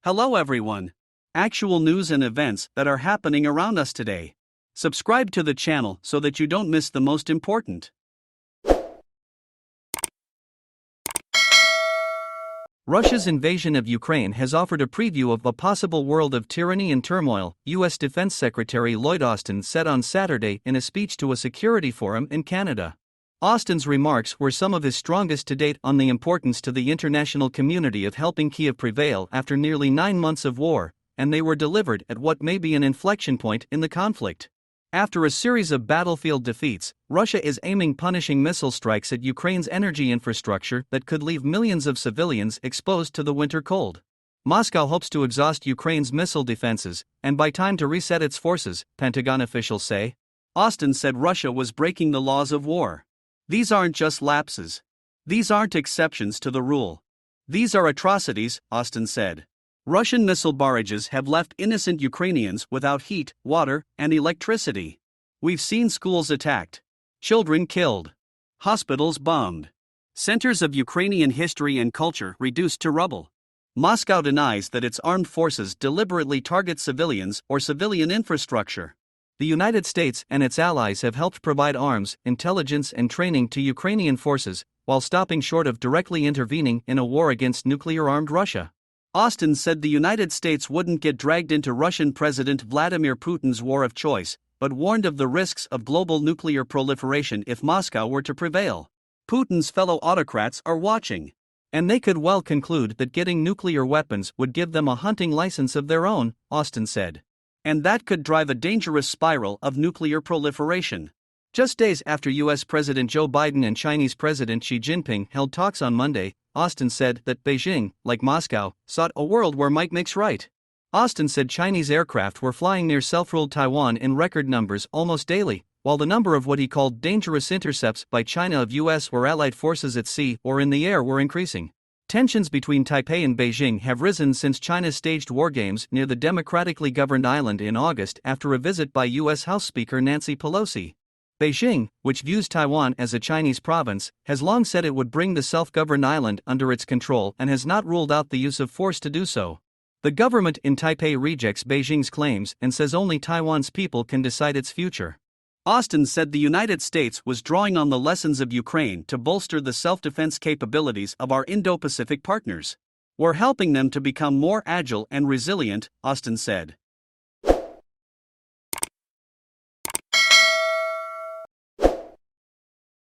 Hello everyone. Actual news and events that are happening around us today. Subscribe to the channel so that you don't miss the most important. Russia's invasion of Ukraine has offered a preview of a possible world of tyranny and turmoil, U.S. Defense Secretary Lloyd Austin said on Saturday in a speech to a security forum in Canada. Austin's remarks were some of his strongest to date on the importance to the international community of helping Kyiv prevail after nearly 9 months of war, and they were delivered at what may be an inflection point in the conflict. After a series of battlefield defeats, Russia is aiming punishing missile strikes at Ukraine's energy infrastructure that could leave millions of civilians exposed to the winter cold. Moscow hopes to exhaust Ukraine's missile defenses and buy time to reset its forces, Pentagon officials say. Austin said Russia was breaking the laws of war. These aren't just lapses. These aren't exceptions to the rule. These are atrocities, Austin said. Russian missile barrages have left innocent Ukrainians without heat, water, and electricity. We've seen schools attacked, children killed, hospitals bombed, centers of Ukrainian history and culture reduced to rubble. Moscow denies that its armed forces deliberately target civilians or civilian infrastructure. The United States and its allies have helped provide arms, intelligence, and training to Ukrainian forces, while stopping short of directly intervening in a war against nuclear-armed Russia. Austin said the United States wouldn't get dragged into Russian President Vladimir Putin's war of choice, but warned of the risks of global nuclear proliferation if Moscow were to prevail. Putin's fellow autocrats are watching, and they could well conclude that getting nuclear weapons would give them a hunting license of their own, Austin said. And that could drive a dangerous spiral of nuclear proliferation. Just days after U.S. President Joe Biden and Chinese President Xi Jinping held talks on Monday, Austin said that Beijing, like Moscow, sought a world where might makes right. Austin said Chinese aircraft were flying near self-ruled Taiwan in record numbers almost daily, while the number of what he called dangerous intercepts by China of U.S. or allied forces at sea or in the air were increasing. Tensions between Taipei and Beijing have risen since China staged war games near the democratically governed island in August after a visit by U.S. House Speaker Nancy Pelosi. Beijing, which views Taiwan as a Chinese province, has long said it would bring the self-governed island under its control and has not ruled out the use of force to do so. The government in Taipei rejects Beijing's claims and says only Taiwan's people can decide its future. Austin said the United States was drawing on the lessons of Ukraine to bolster the self-defense capabilities of our Indo-Pacific partners. We're helping them to become more agile and resilient, Austin said.